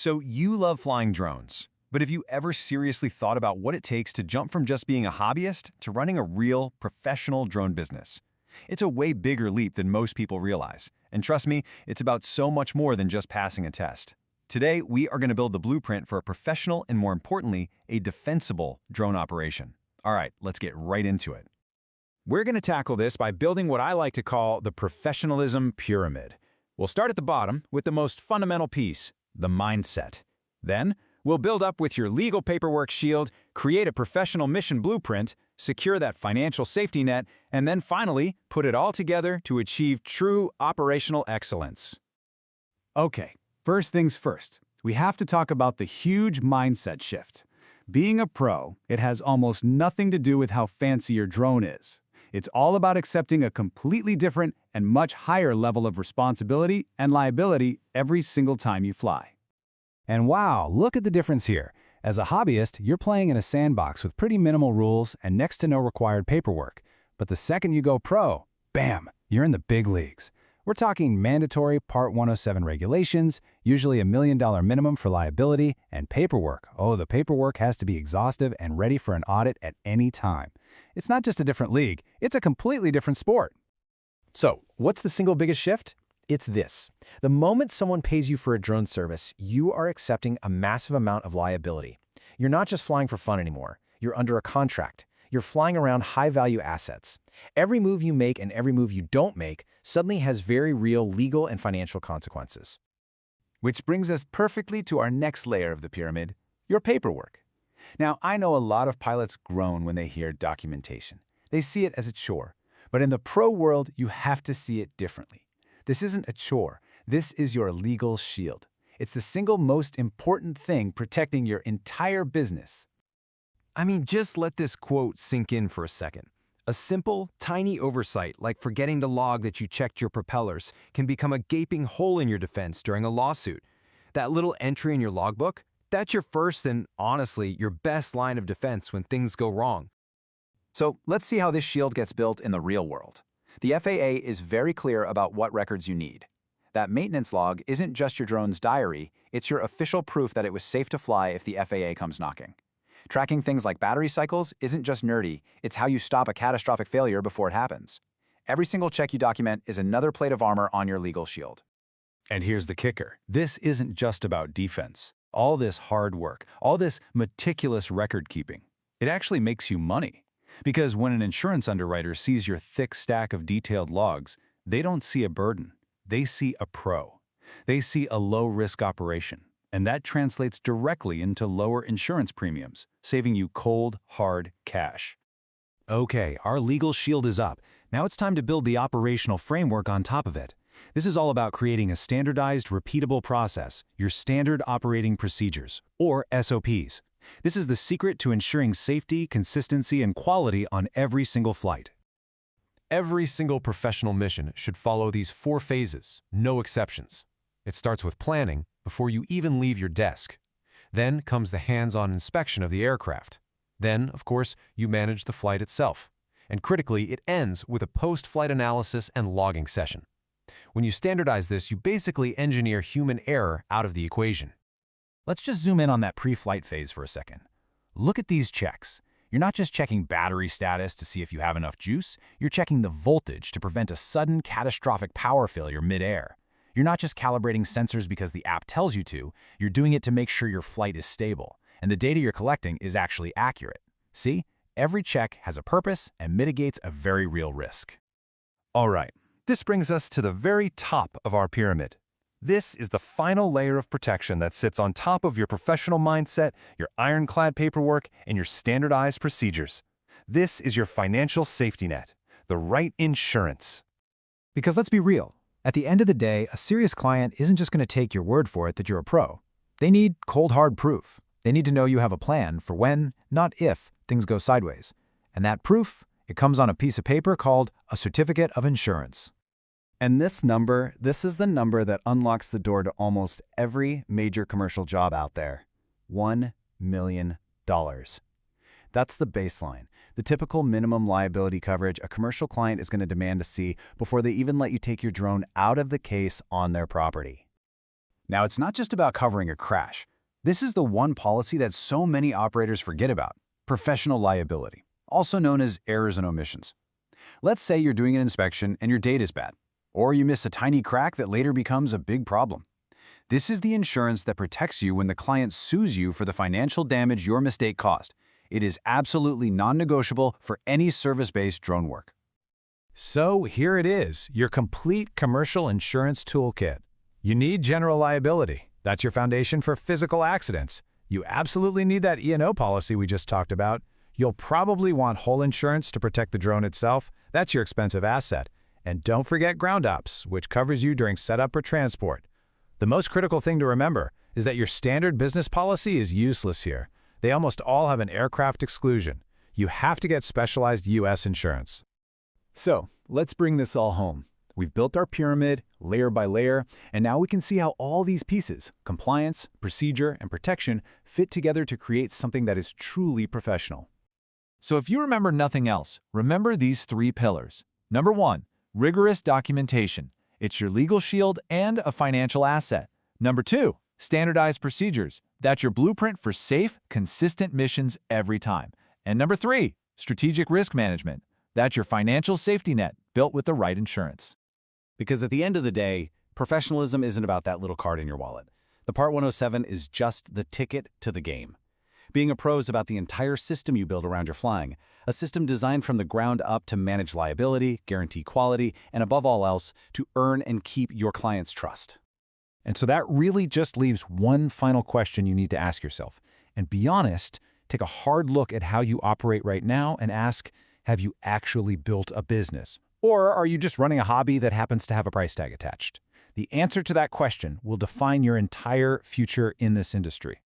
So you love flying drones, but have you ever seriously thought about what it takes to jump from just being a hobbyist to running a real, professional drone business? It's a way bigger leap than most people realize. And trust me, it's about so much more than just passing a test. Today, we are going to build the blueprint for a professional and, more importantly, a defensible drone operation. All right, let's get right into it. We're going to tackle this by building what I like to call the Professionalism Pyramid. We'll start at the bottom with the most fundamental piece, the mindset. Then, we'll build up with your legal paperwork shield, create a professional mission blueprint, secure that financial safety net, and then finally, put it all together to achieve true operational excellence. Okay, first things first. We have to talk about the huge mindset shift. Being a pro, it has almost nothing to do with how fancy your drone is. It's all about accepting a completely different and much higher level of responsibility and liability every single time you fly. And wow, look at the difference here. As a hobbyist, you're playing in a sandbox with pretty minimal rules and next to no required paperwork. But the second you go pro, bam, you're in the big leagues. We're talking mandatory Part 107 regulations, usually $1 million minimum for liability, and paperwork. Oh, the paperwork has to be exhaustive and ready for an audit at any time. It's not just a different league, it's a completely different sport. So, what's the single biggest shift? It's this. The moment someone pays you for a drone service, you are accepting a massive amount of liability. You're not just flying for fun anymore. You're under a contract. You're flying around high-value assets. Every move you make and every move you don't make suddenly has very real legal and financial consequences. Which brings us perfectly to our next layer of the pyramid, your paperwork. Now, I know a lot of pilots groan when they hear documentation. They see it as a chore. But in the pro world, you have to see it differently. This isn't a chore. This is your legal shield. It's the single most important thing protecting your entire business. I mean, just let this quote sink in for a second. A simple, tiny oversight, like forgetting to log that you checked your propellers, can become a gaping hole in your defense during a lawsuit. That little entry in your logbook, that's your first and, honestly, your best line of defense when things go wrong. So let's see how this shield gets built in the real world. The FAA is very clear about what records you need. That maintenance log isn't just your drone's diary, it's your official proof that it was safe to fly if the FAA comes knocking. Tracking things like battery cycles isn't just nerdy, it's how you stop a catastrophic failure before it happens. Every single check you document is another plate of armor on your legal shield. And here's the kicker. This isn't just about defense. All this hard work, all this meticulous record keeping, it actually makes you money. Because when an insurance underwriter sees your thick stack of detailed logs, they don't see a burden. They see a pro. They see a low-risk operation. And that translates directly into lower insurance premiums, saving you cold, hard cash. Okay, our legal shield is up. Now it's time to build the operational framework on top of it. This is all about creating a standardized, repeatable process, your standard operating procedures, or SOPs. This is the secret to ensuring safety, consistency, and quality on every single flight. Every single professional mission should follow these 4 phases, no exceptions. It starts with planning before you even leave your desk. Then comes the hands-on inspection of the aircraft. Then, of course, you manage the flight itself. And critically, it ends with a post-flight analysis and logging session. When you standardize this, you basically engineer human error out of the equation. Let's just zoom in on that pre-flight phase for a second. Look at these checks. You're not just checking battery status to see if you have enough juice, you're checking the voltage to prevent a sudden catastrophic power failure mid-air. You're not just calibrating sensors because the app tells you to, you're doing it to make sure your flight is stable, and the data you're collecting is actually accurate. See? Every check has a purpose and mitigates a very real risk. All right, this brings us to the very top of our pyramid. This is the final layer of protection that sits on top of your professional mindset, your ironclad paperwork, and your standardized procedures. This is your financial safety net, the right insurance. Because let's be real, at the end of the day, a serious client isn't just going to take your word for it that you're a pro. They need cold hard proof. They need to know you have a plan for when, not if, things go sideways. And that proof, it comes on a piece of paper called a certificate of insurance. And this is the number that unlocks the door to almost every major commercial job out there. $1 million. That's the baseline, the typical minimum liability coverage a commercial client is going to demand to see before they even let you take your drone out of the case on their property. Now, it's not just about covering a crash. This is the one policy that so many operators forget about: professional liability, also known as errors and omissions. Let's say you're doing an inspection and your date is bad, or you miss a tiny crack that later becomes a big problem. This is the insurance that protects you when the client sues you for the financial damage your mistake caused. It is absolutely non-negotiable for any service-based drone work. So here it is, your complete commercial insurance toolkit. You need general liability. That's your foundation for physical accidents. You absolutely need that E&O policy we just talked about. You'll probably want whole insurance to protect the drone itself. That's your expensive asset. And don't forget ground ops, which covers you during setup or transport. The most critical thing to remember is that your standard business policy is useless here. They almost all have an aircraft exclusion. You have to get specialized U.S. insurance. So, let's bring this all home. We've built our pyramid, layer by layer, and now we can see how all these pieces, compliance, procedure, and protection, fit together to create something that is truly professional. So if you remember nothing else, remember these 3 pillars. Number 1, rigorous documentation. It's your legal shield and a financial asset. Number 2, standardized procedures. That's your blueprint for safe, consistent missions every time. And number 3, strategic risk management. That's your financial safety net built with the right insurance. Because at the end of the day, professionalism isn't about that little card in your wallet. The Part 107 is just the ticket to the game. Being a pro is about the entire system you build around your flying, a system designed from the ground up to manage liability, guarantee quality, and above all else, to earn and keep your clients' trust. And so that really just leaves one final question you need to ask yourself. And be honest, take a hard look at how you operate right now and ask, have you actually built a business? Or are you just running a hobby that happens to have a price tag attached? The answer to that question will define your entire future in this industry.